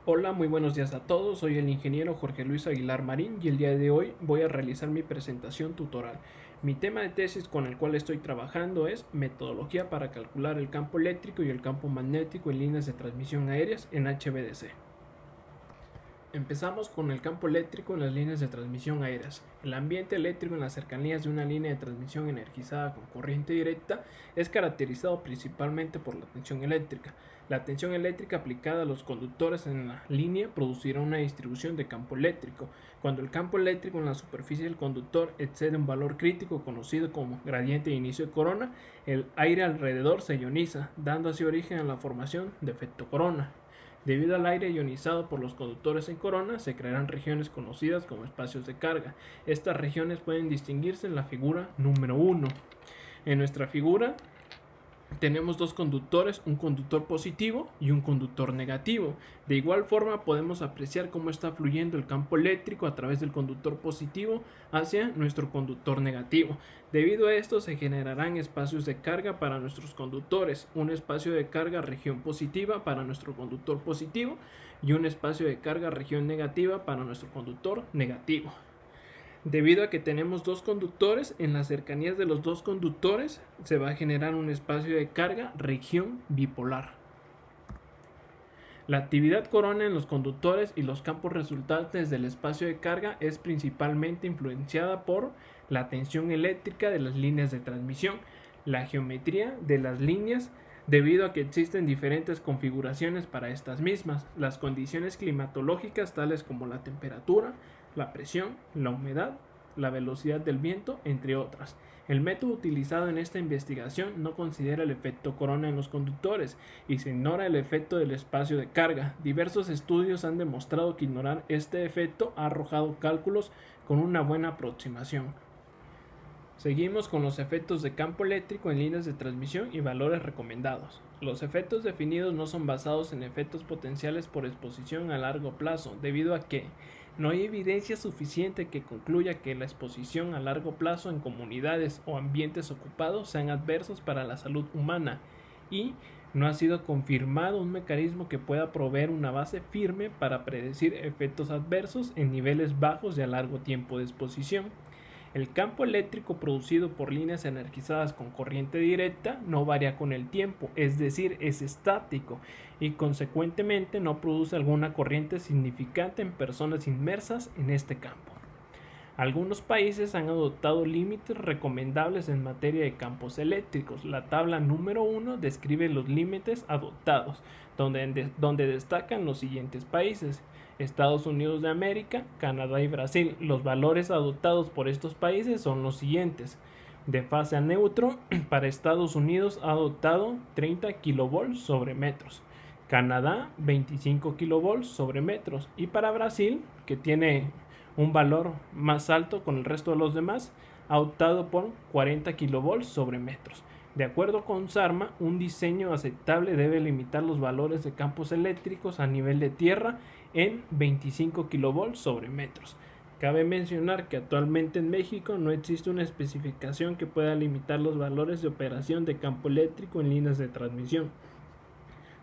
Hola, muy buenos días a todos. Soy el ingeniero Jorge Luis Aguilar Marín y el día de hoy voy a realizar mi presentación tutorial. Mi tema de tesis con el cual estoy trabajando es metodología para calcular el campo eléctrico y el campo magnético en líneas de transmisión aéreas en HVDC. Empezamos con el campo eléctrico en las líneas de transmisión aéreas. El ambiente eléctrico en las cercanías de una línea de transmisión energizada con corriente directa es caracterizado principalmente por la tensión eléctrica. La tensión eléctrica aplicada a los conductores en la línea producirá una distribución de campo eléctrico. Cuando el campo eléctrico en la superficie del conductor excede un valor crítico conocido como gradiente de inicio de corona, el aire alrededor se ioniza, dando así origen a la formación de efecto corona. Debido al aire ionizado por los conductores en corona, se crearán regiones conocidas como espacios de carga. Estas regiones pueden distinguirse en la figura número 1. En nuestra figura tenemos dos conductores, un conductor positivo y un conductor negativo. De igual forma podemos apreciar cómo está fluyendo el campo eléctrico a través del conductor positivo hacia nuestro conductor negativo. Debido a esto se generarán espacios de carga para nuestros conductores, un espacio de carga región positiva para nuestro conductor positivo y un espacio de carga región negativa para nuestro conductor negativo. Debido a que tenemos dos conductores, en las cercanías de los dos conductores se va a generar un espacio de carga región bipolar. La actividad corona en los conductores y los campos resultantes del espacio de carga es principalmente influenciada por la tensión eléctrica de las líneas de transmisión, la geometría de las líneas, debido a que existen diferentes configuraciones para estas mismas, las condiciones climatológicas tales como la temperatura, la presión, la humedad, la velocidad del viento, entre otras. El método utilizado en esta investigación no considera el efecto corona en los conductores y se ignora el efecto del espacio de carga. Diversos estudios han demostrado que ignorar este efecto ha arrojado cálculos con una buena aproximación. Seguimos con los efectos de campo eléctrico en líneas de transmisión y valores recomendados. Los efectos definidos no son basados en efectos potenciales por exposición a largo plazo, debido a que no hay evidencia suficiente que concluya que la exposición a largo plazo en comunidades o ambientes ocupados sean adversos para la salud humana y no ha sido confirmado un mecanismo que pueda proveer una base firme para predecir efectos adversos en niveles bajos y a largo tiempo de exposición. El campo eléctrico producido por líneas energizadas con corriente directa no varía con el tiempo, es decir, es estático y consecuentemente no produce alguna corriente significante en personas inmersas en este campo. Algunos países han adoptado límites recomendables en materia de campos eléctricos. La tabla número 1 describe los límites adoptados, donde destacan los siguientes países: Estados Unidos de América, Canadá y Brasil. Los valores adoptados por estos países son los siguientes. De fase a neutro, para Estados Unidos ha adoptado 30 kV sobre metros, Canadá 25 kV sobre metros y para Brasil, que tiene un valor más alto con el resto de los demás, ha optado por 40 kV sobre metros. De acuerdo con SARMA, un diseño aceptable debe limitar los valores de campos eléctricos a nivel de tierra en 25 kV sobre metros. Cabe mencionar que actualmente en México no existe una especificación que pueda limitar los valores de operación de campo eléctrico en líneas de transmisión.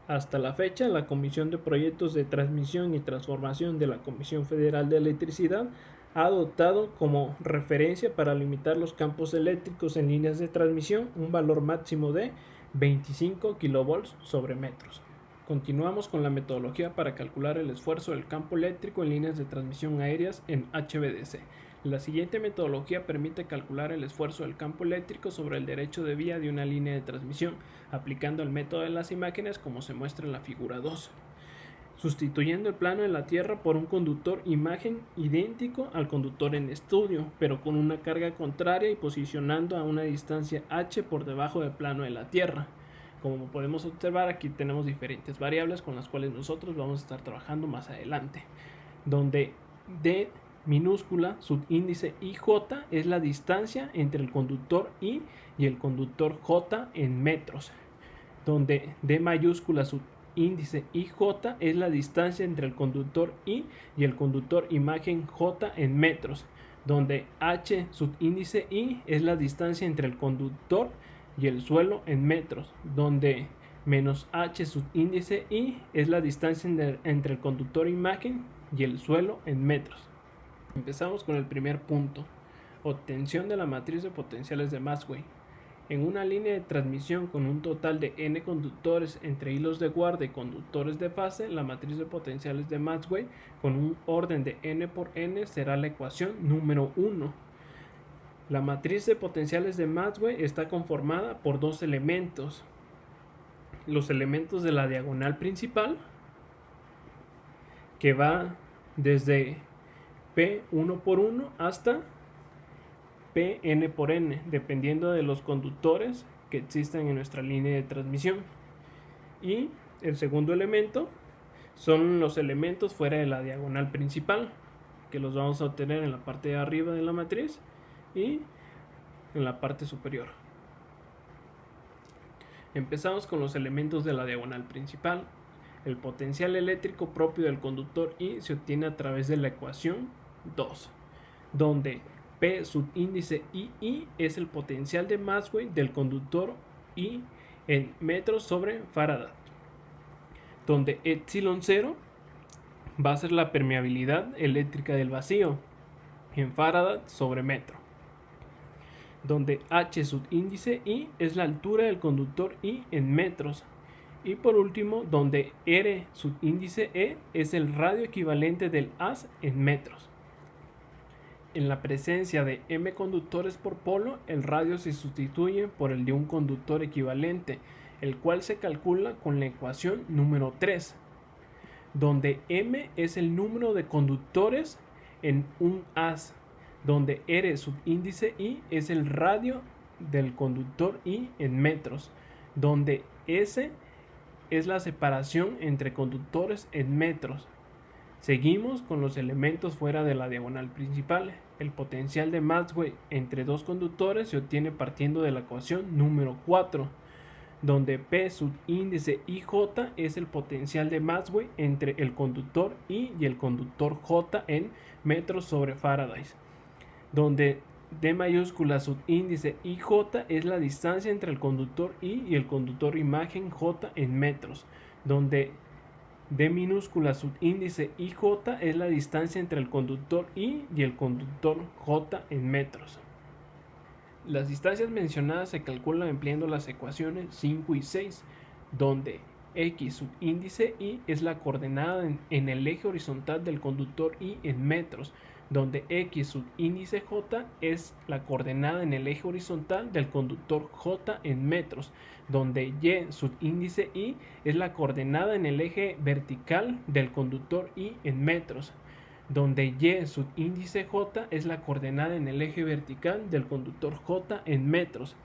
Hasta la fecha, la Comisión de Proyectos de Transmisión y Transformación de la Comisión Federal de Electricidad ha adoptado como referencia para limitar los campos eléctricos en líneas de transmisión un valor máximo de 25 kV sobre metros. Continuamos con la metodología para calcular el esfuerzo del campo eléctrico en líneas de transmisión aéreas en HVDC. La siguiente metodología permite calcular el esfuerzo del campo eléctrico sobre el derecho de vía de una línea de transmisión, aplicando el método de las imágenes como se muestra en la figura 2, sustituyendo el plano de la Tierra por un conductor imagen idéntico al conductor en estudio, pero con una carga contraria y posicionando a una distancia h por debajo del plano de la Tierra. Como podemos observar, aquí tenemos diferentes variables con las cuales nosotros vamos a estar trabajando más adelante, donde D minúscula subíndice IJ es la distancia entre el conductor I y el conductor J en metros, donde D mayúscula subíndice IJ es la distancia entre el conductor I y el conductor imagen J en metros, donde H subíndice I es la distancia entre el conductor y el suelo en metros, donde menos h subíndice I es la distancia entre el conductor imagen y el suelo en metros. Empezamos con el primer punto, obtención de la matriz de potenciales de Maxwell. En una línea de transmisión con un total de n conductores entre hilos de guarda y conductores de fase, la matriz de potenciales de Maxwell con un orden de n por n será la ecuación número 1. La matriz de potenciales de Maxwell está conformada por dos elementos. Los elementos de la diagonal principal, que va desde P1 por 1 hasta Pn por n, dependiendo de los conductores que existan en nuestra línea de transmisión. Y el segundo elemento son los elementos fuera de la diagonal principal, que los vamos a obtener en la parte de arriba de la matriz y en la parte superior. Empezamos con los elementos de la diagonal principal. El potencial eléctrico propio del conductor I se obtiene a través de la ecuación 2, donde P subíndice II es el potencial de Maxwell del conductor I en metros sobre Faraday, donde epsilon 0 va a ser la permeabilidad eléctrica del vacío en Faraday sobre metro, donde H subíndice I es la altura del conductor I en metros, y por último donde R subíndice E es el radio equivalente del haz en metros. En la presencia de m conductores por polo, el radio se sustituye por el de un conductor equivalente, el cual se calcula con la ecuación número 3, donde m es el número de conductores en un haz, donde R subíndice I es el radio del conductor I en metros, donde S es la separación entre conductores en metros. Seguimos con los elementos fuera de la diagonal principal. El potencial de Maxwell entre dos conductores se obtiene partiendo de la ecuación número 4, donde P subíndice IJ es el potencial de Maxwell entre el conductor I y el conductor J en metros sobre Faraday, donde D mayúscula subíndice IJ es la distancia entre el conductor I y el conductor imagen J en metros, donde D minúscula subíndice IJ es la distancia entre el conductor I y el conductor J en metros. Las distancias mencionadas se calculan empleando las ecuaciones 5 y 6, donde X subíndice I es la coordenada en el eje horizontal del conductor I en metros, donde X subíndice J es la coordenada en el eje horizontal del conductor J en metros, donde Y subíndice I es la coordenada en el eje vertical del conductor I en metros, donde Y subíndice J es la coordenada en el eje vertical del conductor J en metros.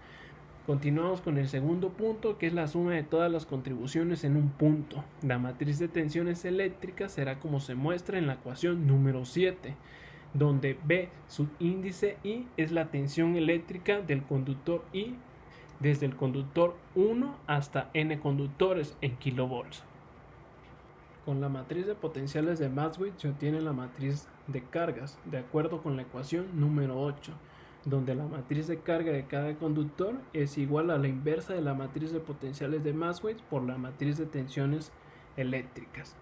Continuamos con el segundo punto, que es la suma de todas las contribuciones en un punto. La matriz de tensiones eléctricas será como se muestra en la ecuación número 7, donde B subíndice I es la tensión eléctrica del conductor I desde el conductor 1 hasta n conductores en kilovolts. Con la matriz de potenciales de Maxwell se obtiene la matriz de cargas, de acuerdo con la ecuación número 8, donde la matriz de carga de cada conductor es igual a la inversa de la matriz de potenciales de Maxwell por la matriz de tensiones eléctricas.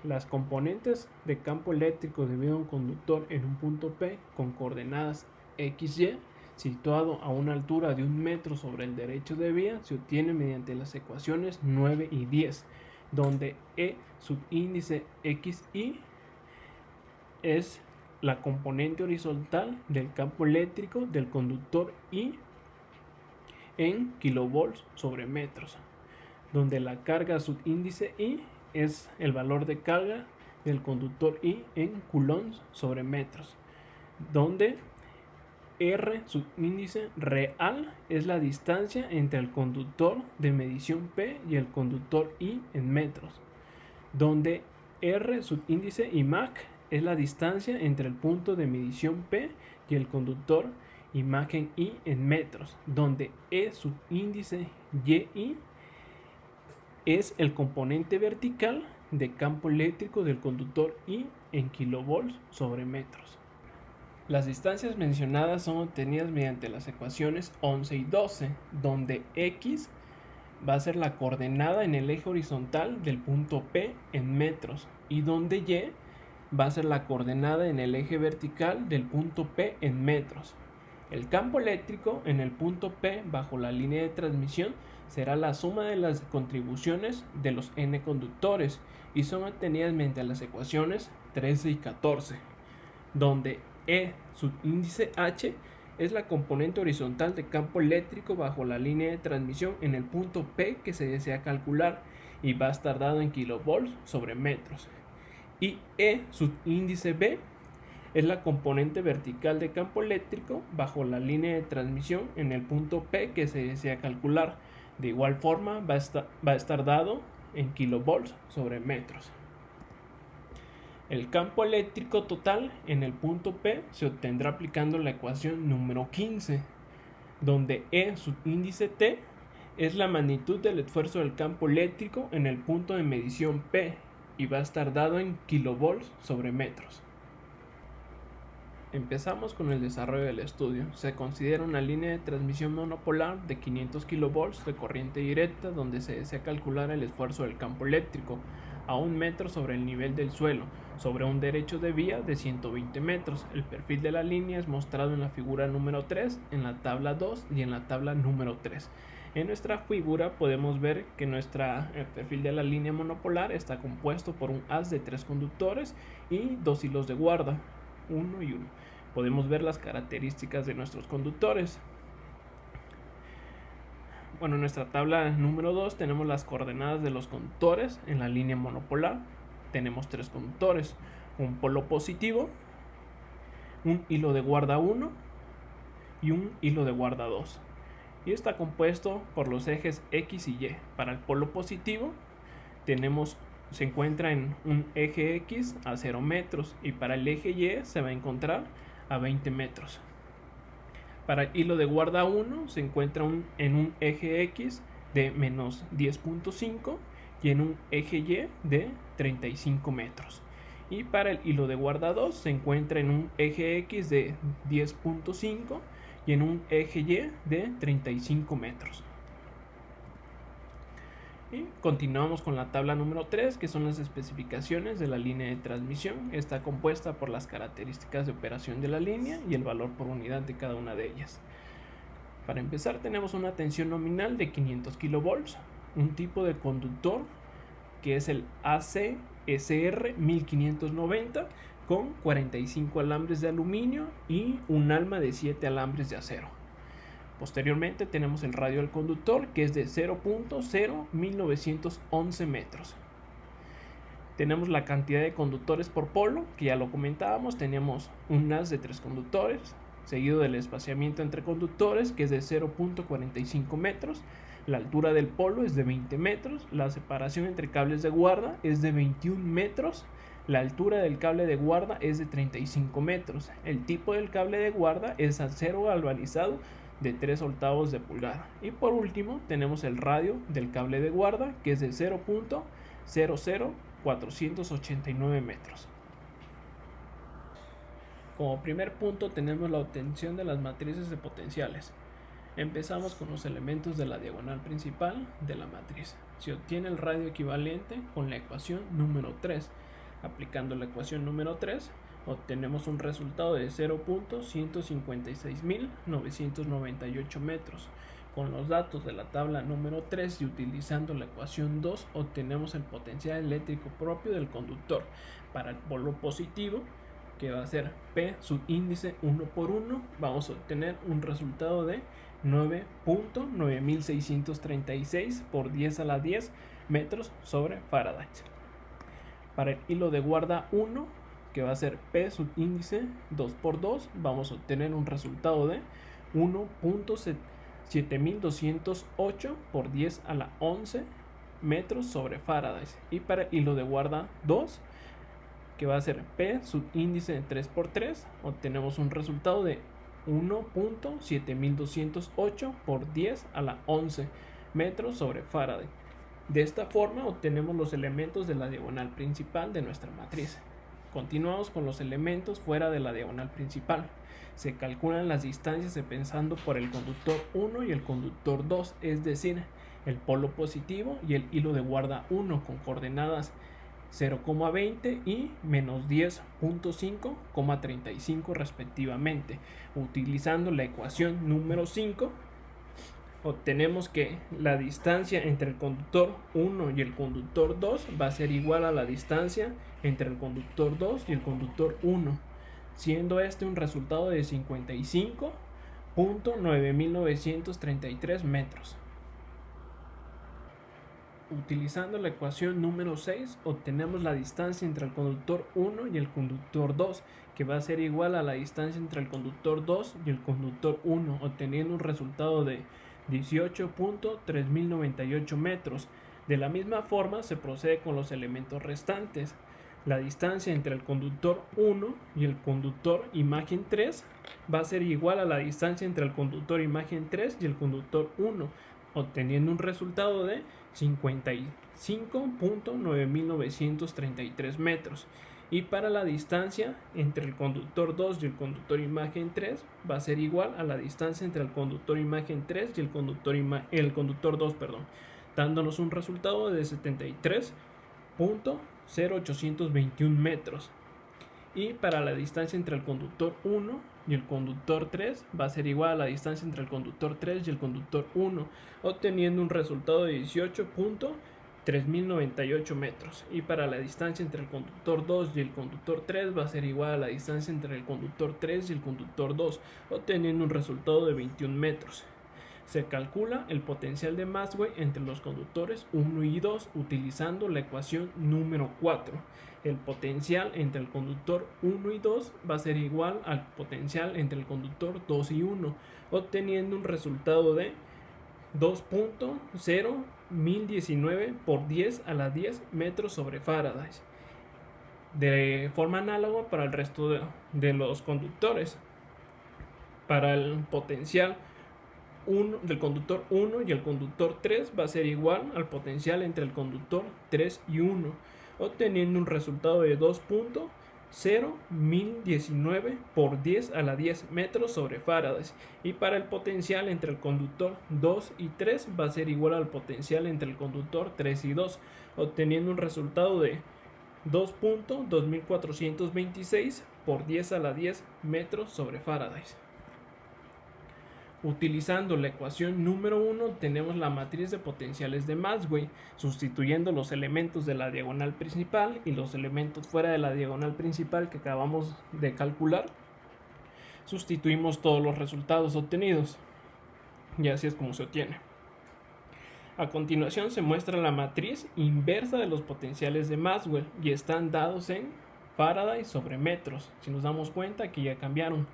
Las componentes de campo eléctrico debido a un conductor en un punto P con coordenadas XY situado a una altura de 1 metro sobre el derecho de vía se obtiene mediante las ecuaciones 9 y 10, donde E subíndice XY es la componente horizontal del campo eléctrico del conductor I en kilovolts sobre metros, donde la carga subíndice I es el valor de carga del conductor I en coulombs sobre metros, donde R subíndice real es la distancia entre el conductor de medición P y el conductor I en metros, donde R subíndice imac es la distancia entre el punto de medición P y el conductor imagen I en metros, donde E subíndice YI es el componente vertical de campo eléctrico del conductor I en kilovolts sobre metros. Las distancias mencionadas son obtenidas mediante las ecuaciones 11 y 12, donde X va a ser la coordenada en el eje horizontal del punto P en metros, y donde Y va a ser la coordenada en el eje vertical del punto P en metros. El campo eléctrico en el punto P bajo la línea de transmisión será la suma de las contribuciones de los n conductores y son obtenidas mediante las ecuaciones 13 y 14, donde E subíndice H es la componente horizontal de campo eléctrico bajo la línea de transmisión en el punto P que se desea calcular y va a estar dado en kilovolts sobre metros. Y E subíndice B es la componente vertical de campo eléctrico bajo la línea de transmisión en el punto P que se desea calcular. De igual forma va a estar dado en kilovolts sobre metros. El campo eléctrico total en el punto P se obtendrá aplicando la ecuación número 15, donde E subíndice T es la magnitud del esfuerzo del campo eléctrico en el punto de medición P y va a estar dado en kilovolts sobre metros. Empezamos con el desarrollo del estudio. Se considera una línea de transmisión monopolar de 500 kV de corriente directa donde se desea calcular el esfuerzo del campo eléctrico a 1 metro sobre el nivel del suelo, sobre un derecho de vía de 120 metros. El perfil de la línea es mostrado en la figura número 3, en la tabla 2 y en la tabla número 3. En nuestra figura podemos ver que el perfil de la línea monopolar está compuesto por un haz de 3 conductores y 2 hilos de guarda, 1 y 1. Podemos ver las características de nuestros conductores. Bueno, en nuestra tabla número 2 tenemos las coordenadas de los conductores en la línea monopolar. Tenemos 3 conductores, un polo positivo, un hilo de guarda 1 y un hilo de guarda 2. Y está compuesto por los ejes X y Y. Para el polo positivo se encuentra en un eje X a 0 metros y para el eje Y se va a encontrar a 20 metros. Para el hilo de guarda 1 se encuentra en un eje X de menos 10.5 y en un eje Y de 35 metros. Y para el hilo de guarda 2 se encuentra en un eje X de 10.5 y en un eje Y de 35 metros. Y continuamos con la tabla número 3, que son las especificaciones de la línea de transmisión. Está compuesta por las características de operación de la línea y el valor por unidad de cada una de ellas. Para empezar tenemos una tensión nominal de 500 kV, un tipo de conductor que es el ACSR 1590 con 45 alambres de aluminio y un alma de 7 alambres de acero. Posteriormente tenemos el radio del conductor que es de 0.01911 metros. Tenemos la cantidad de conductores por polo, que ya lo comentábamos. Tenemos un haz de 3 conductores, seguido del espaciamiento entre conductores que es de 0.45 metros. La altura del polo es de 20 metros. La separación entre cables de guarda es de 21 metros. La altura del cable de guarda es de 35 metros. El tipo del cable de guarda es acero galvanizado de 3/8 de pulgada. Y por último tenemos el radio del cable de guarda que es de 0.00489 metros. Como primer punto tenemos la obtención de las matrices de potenciales. Empezamos con los elementos de la diagonal principal de la matriz. Se obtiene el radio equivalente con la ecuación número 3. Aplicando la ecuación número 3 obtenemos un resultado de 0.156.998 metros. Con los datos de la tabla número 3 y utilizando la ecuación 2 obtenemos el potencial eléctrico propio del conductor. Para el polo positivo, que va a ser P subíndice 1 por 1, vamos a obtener un resultado de 9.9636 por 10 a la 10 metros sobre Faraday. Para el hilo de guarda 1, que va a ser P subíndice 2 por 2, vamos a obtener un resultado de 1.7208 por 10 a la 11 metros sobre Faraday. Y para el hilo de guarda 2, que va a ser P subíndice 3 por 3, obtenemos un resultado de 1.7208 por 10 a la 11 metros sobre Faraday. De esta forma obtenemos los elementos de la diagonal principal de nuestra matriz. Continuamos con los elementos fuera de la diagonal principal. Se calculan las distancias empezando por el conductor 1 y el conductor 2, es decir, el polo positivo y el hilo de guarda 1 con coordenadas 0,20 y menos 10.5,35 respectivamente. Utilizando la ecuación número 5, obtenemos que la distancia entre el conductor 1 y el conductor 2 va a ser igual a la distancia entre el conductor 2 y el conductor 1, siendo este un resultado de 55.9933 metros. Utilizando la ecuación número 6, obtenemos la distancia entre el conductor 1 y el conductor 2, que va a ser igual a la distancia entre el conductor 2 y el conductor 1, obteniendo un resultado de 18.3098 metros. De la misma forma se procede con los elementos restantes. La distancia entre el conductor 1 y el conductor imagen 3 va a ser igual a la distancia entre el conductor imagen 3 y el conductor 1, obteniendo un resultado de 55.9933 metros. Y para la distancia entre el conductor 2 y el conductor imagen 3 va a ser igual a la distancia entre el conductor imagen 3 y el conductor 2, dándonos un resultado de 73.0821 metros. Y para la distancia entre el conductor 1 y el conductor 3 va a ser igual a la distancia entre el conductor 3 y el conductor 1, obteniendo un resultado de 18.3098 metros. Y para la distancia entre el conductor 2 y el conductor 3 va a ser igual a la distancia entre el conductor 3 y el conductor 2, obteniendo un resultado de 21 metros. Se calcula el potencial de Maxwell entre los conductores 1 y 2 utilizando la ecuación número 4. El potencial entre el conductor 1 y 2 va a ser igual al potencial entre el conductor 2 y 1, obteniendo un resultado de 2.01019 por 10 a la 10 metros sobre Faraday. De forma análoga para el resto de los conductores. Para el potencial del conductor 1 y el conductor 3 va a ser igual al potencial entre el conductor 3 y 1, obteniendo un resultado de 2.01019 por 10 a la 10 metros sobre Faraday. Y para el potencial entre el conductor 2 y 3 va a ser igual al potencial entre el conductor 3 y 2, obteniendo un resultado de 2.2426 por 10 a la 10 metros sobre Faraday. Utilizando la ecuación número 1 tenemos la matriz de potenciales de Maxwell, sustituyendo los elementos de la diagonal principal y los elementos fuera de la diagonal principal que acabamos de calcular. Sustituimos todos los resultados obtenidos y así es como se obtiene. A continuación se muestra la matriz inversa de los potenciales de Maxwell y están dados en Faraday sobre metros. Si nos damos cuenta que ya cambiaron.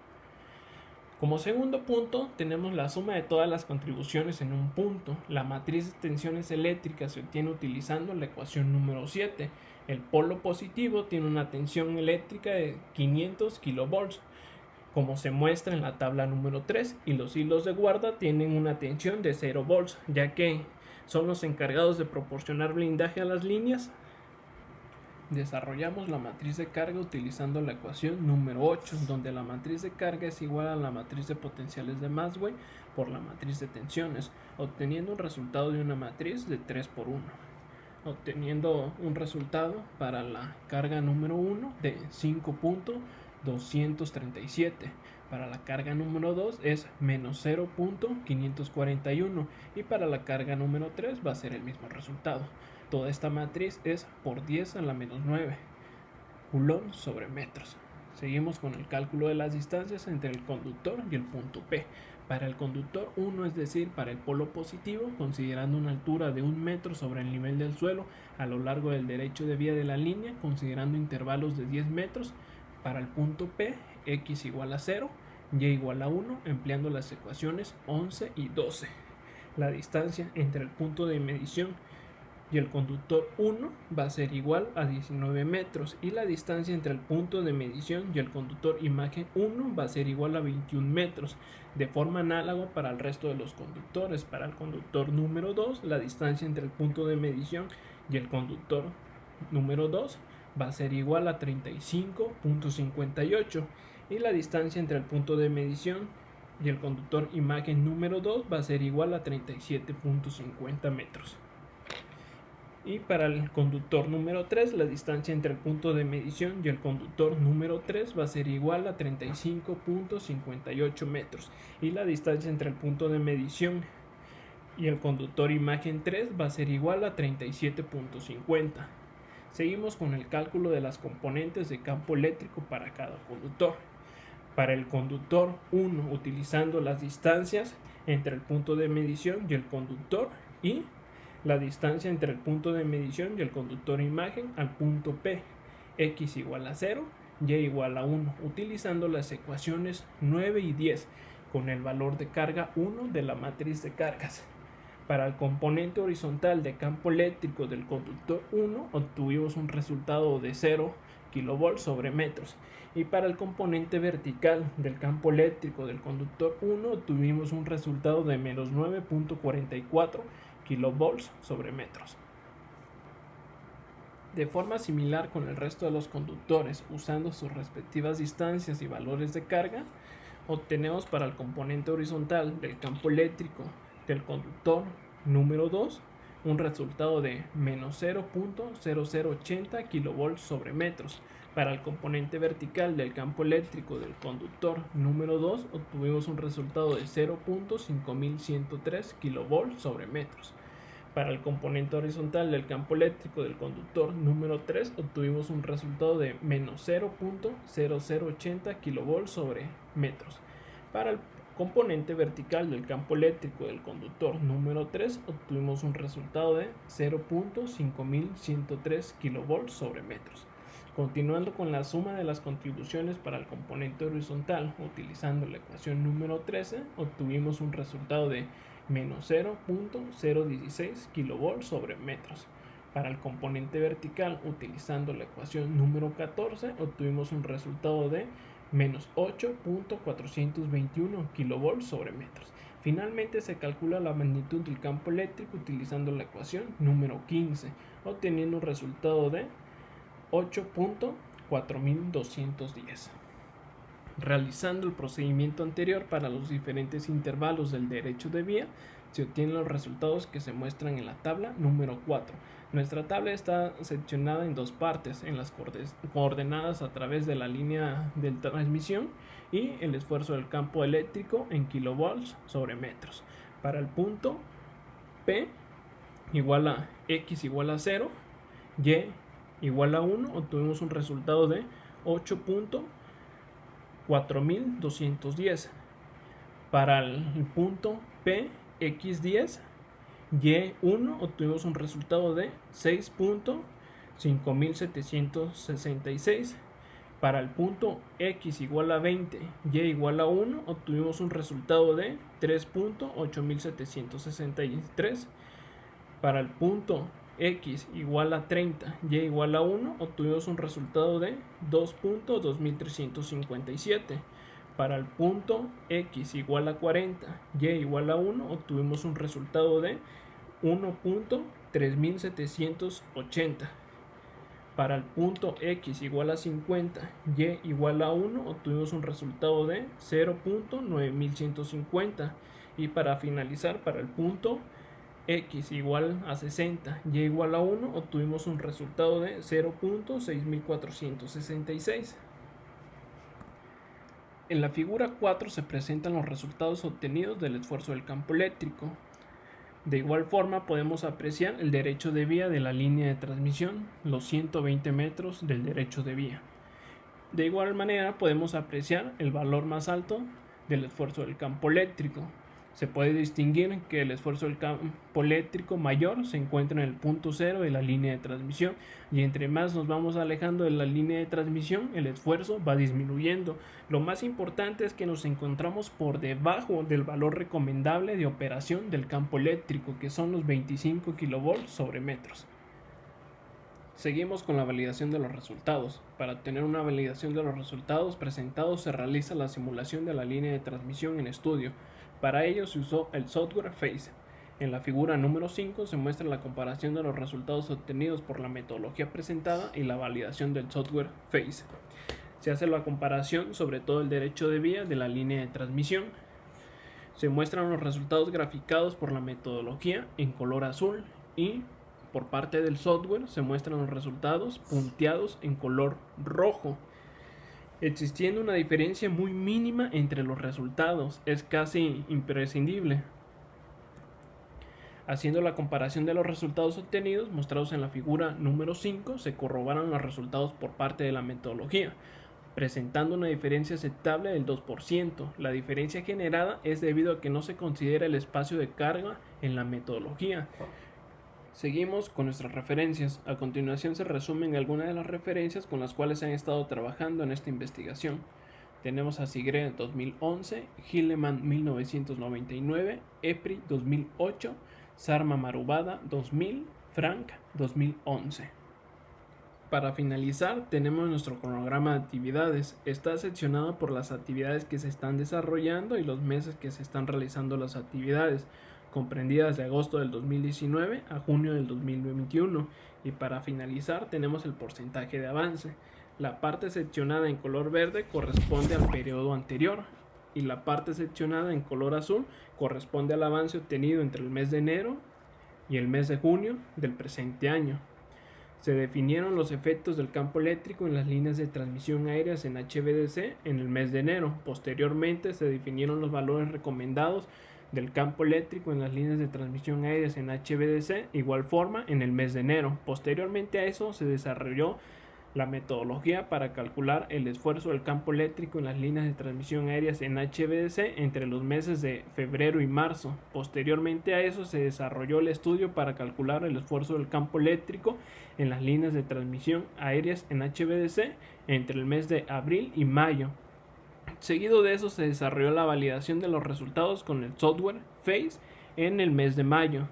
Como segundo punto tenemos la suma de todas las contribuciones en un punto. La matriz de tensiones eléctricas se obtiene utilizando la ecuación número 7. El polo positivo tiene una tensión eléctrica de 500 kV, como se muestra en la tabla número 3, y los hilos de guarda tienen una tensión de 0 volts, ya que son los encargados de proporcionar blindaje a las líneas. Desarrollamos la matriz de carga utilizando la ecuación número 8, donde la matriz de carga es igual a la matriz de potenciales de Maxwell por la matriz de tensiones, obteniendo un resultado de una matriz de 3 por 1, obteniendo un resultado para la carga número 1 de 5.237. Para la carga número 2 es menos 0.541 y para la carga número 3 va a ser el mismo resultado. Toda esta matriz es por 10 a la menos 9 coulomb sobre metros. Seguimos con el cálculo de las distancias entre el conductor y el punto P. Para el conductor 1, es decir, para el polo positivo, considerando una altura de 1 metro sobre el nivel del suelo a lo largo del derecho de vía de la línea, considerando intervalos de 10 metros. Para el punto P, x igual a 0, y igual a 1, empleando las ecuaciones 11 y 12. La distancia entre el punto de medición y el conductor 1 va a ser igual a 19 metros y la distancia entre el punto de medición y el conductor imagen 1 va a ser igual a 21 metros. De forma análoga para el resto de los conductores. Para el conductor número 2, la distancia entre el punto de medición y el conductor número 2 va a ser igual a 35.58 y la distancia entre el punto de medición y el conductor imagen número 2 va a ser igual a 37.50 metros. Y para el conductor número 3, la distancia entre el punto de medición y el conductor número 3 va a ser igual a 35.58 metros. Y la distancia entre el punto de medición y el conductor imagen 3 va a ser igual a 37.50. Seguimos con el cálculo de las componentes de campo eléctrico para cada conductor. Para el conductor 1, utilizando las distancias entre el punto de medición y el conductor y la distancia entre el punto de medición y el conductor imagen al punto P, x igual a 0, y igual a 1, utilizando las ecuaciones 9 y 10 con el valor de carga 1 de la matriz de cargas. Para el componente horizontal de campo eléctrico del conductor 1 obtuvimos un resultado de 0 kV sobre metros, y para el componente vertical del campo eléctrico del conductor 1 obtuvimos un resultado de menos 9.44 kV sobre metros. De forma similar con el resto de los conductores, usando sus respectivas distancias y valores de carga, obtenemos para el componente horizontal del campo eléctrico del conductor número 2 un resultado de menos 0.0080 kV sobre metros. Para el componente vertical del campo eléctrico del conductor número 2 obtuvimos un resultado de 0.5103 kV sobre metros. Para el componente horizontal del campo eléctrico del conductor número 3 obtuvimos un resultado de menos 0.0080 kV sobre metros. Para el componente vertical del campo eléctrico del conductor número 3 obtuvimos un resultado de 0.5103 kV sobre metros. Continuando con la suma de las contribuciones para el componente horizontal, utilizando la ecuación número 13, obtuvimos un resultado de menos 0.016 kV sobre metros. Para el componente vertical, utilizando la ecuación número 14, obtuvimos un resultado de menos 8.421 kV sobre metros. Finalmente se calcula la magnitud del campo eléctrico utilizando la ecuación número 15, obteniendo un resultado de 8.4210. Realizando el procedimiento anterior para los diferentes intervalos del derecho de vía, se obtienen los resultados que se muestran en la tabla número 4. Nuestra tabla está seccionada en dos partes, en las coordenadas a través de la línea de transmisión y el esfuerzo del campo eléctrico en kilovolts sobre metros. Para el punto P igual a x igual a 0, y igual a 1, obtuvimos un resultado de 8.4210. Para el punto P, x10, y1, obtuvimos un resultado de 6.5766. Para el punto x igual a 20, y igual a 1, obtuvimos un resultado de 3.8763. Para el punto x igual a 30, y igual a 1, obtuvimos un resultado de 2.2357. Para el punto x igual a 40, y igual a 1, obtuvimos un resultado de 1.3780. Para el punto x igual a 50, y igual a 1, obtuvimos un resultado de 0.9150. Y para finalizar, para el punto x igual a 60, y igual a 1, obtuvimos un resultado de 0.6466. En la figura 4 se presentan los resultados obtenidos del esfuerzo del campo eléctrico. De igual forma podemos apreciar el derecho de vía de la línea de transmisión, los 120 metros del derecho de vía. De igual manera podemos apreciar el valor más alto del esfuerzo del campo eléctrico. Se puede distinguir que el esfuerzo del campo eléctrico mayor se encuentra en el punto 0 de la línea de transmisión, y entre más nos vamos alejando de la línea de transmisión, el esfuerzo va disminuyendo. Lo más importante es que nos encontramos por debajo del valor recomendable de operación del campo eléctrico, que son los 25 kV sobre metros. Seguimos con la validación de los resultados. Para obtener una validación de los resultados presentados se realiza la simulación de la línea de transmisión en estudio. Para ello se usó el software Phase. En la figura número 5 se muestra la comparación de los resultados obtenidos por la metodología presentada y la validación del software Phase. Se hace la comparación sobre todo el derecho de vía de la línea de transmisión. Se muestran los resultados graficados por la metodología en color azul y por parte del software se muestran los resultados punteados en color rojo, existiendo una diferencia muy mínima entre los resultados, es casi imprescindible. Haciendo la comparación de los resultados obtenidos mostrados en la figura número 5, se corroboran los resultados por parte de la metodología, presentando una diferencia aceptable del 2%. La diferencia generada es debido a que no se considera el espacio de carga en la metodología. Seguimos con nuestras referencias. A continuación se resumen algunas de las referencias con las cuales se han estado trabajando en esta investigación. Tenemos a Sigre 2011, Hilleman 1999, EPRI 2008, Sarma Marubada 2000, Frank 2011. Para finalizar, tenemos nuestro cronograma de actividades. Está seccionado por las actividades que se están desarrollando y los meses que se están realizando las actividades, comprendidas de agosto del 2019 a junio del 2021. Y para finalizar, tenemos el porcentaje de avance. La parte seccionada en color verde corresponde al periodo anterior y la parte seccionada en color azul corresponde al avance obtenido entre el mes de enero y el mes de junio del presente año. Se definieron los efectos del campo eléctrico en las líneas de transmisión aéreas en HVDC en el mes de enero. Posteriormente se definieron los valores recomendados del campo eléctrico en las líneas de transmisión aéreas en HVDC, igual forma en el mes de enero. Posteriormente a eso se desarrolló la metodología para calcular el esfuerzo del campo eléctrico en las líneas de transmisión aéreas en HVDC entre los meses de febrero y marzo. Posteriormente a eso se desarrolló el estudio para calcular el esfuerzo del campo eléctrico en las líneas de transmisión aéreas en HVDC entre el mes de abril y mayo. Seguido de eso se desarrolló la validación de los resultados con el software Phase en el mes de mayo.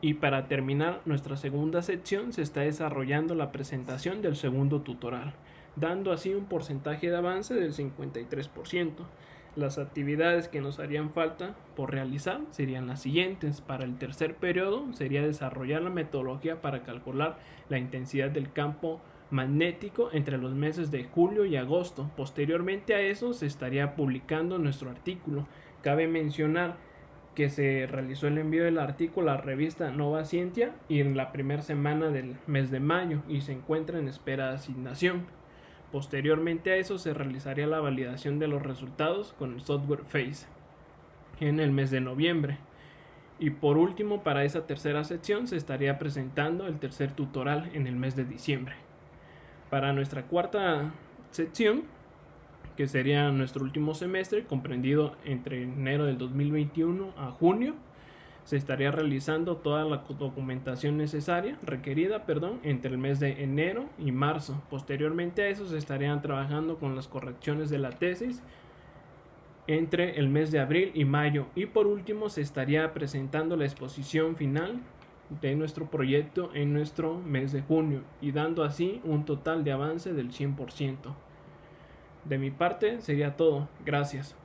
Y para terminar nuestra segunda sección se está desarrollando la presentación del segundo tutorial, dando así un porcentaje de avance del 53%. Las actividades que nos harían falta por realizar serían las siguientes. Para el tercer periodo sería desarrollar la metodología para calcular la intensidad del campo magnético entre los meses de julio y agosto. Posteriormente a eso se estaría publicando nuestro artículo. Cabe mencionar que se realizó el envío del artículo a la revista Nova Scientia y en la primera semana del mes de mayo y se encuentra en espera de asignación. Posteriormente a eso se realizaría la validación de los resultados con el software Phase en el mes de noviembre. Y por último, para esa tercera sección se estaría presentando el tercer tutorial en el mes de diciembre. Para nuestra cuarta sección, que sería nuestro último semestre, comprendido entre enero del 2021 a junio, se estaría realizando toda la documentación requerida entre el mes de enero y marzo. Posteriormente a eso se estarían trabajando con las correcciones de la tesis entre el mes de abril y mayo. Y por último se estaría presentando la exposición final de nuestro proyecto en nuestro mes de junio y dando así un total de avance del 100%. De mi parte sería todo. Gracias.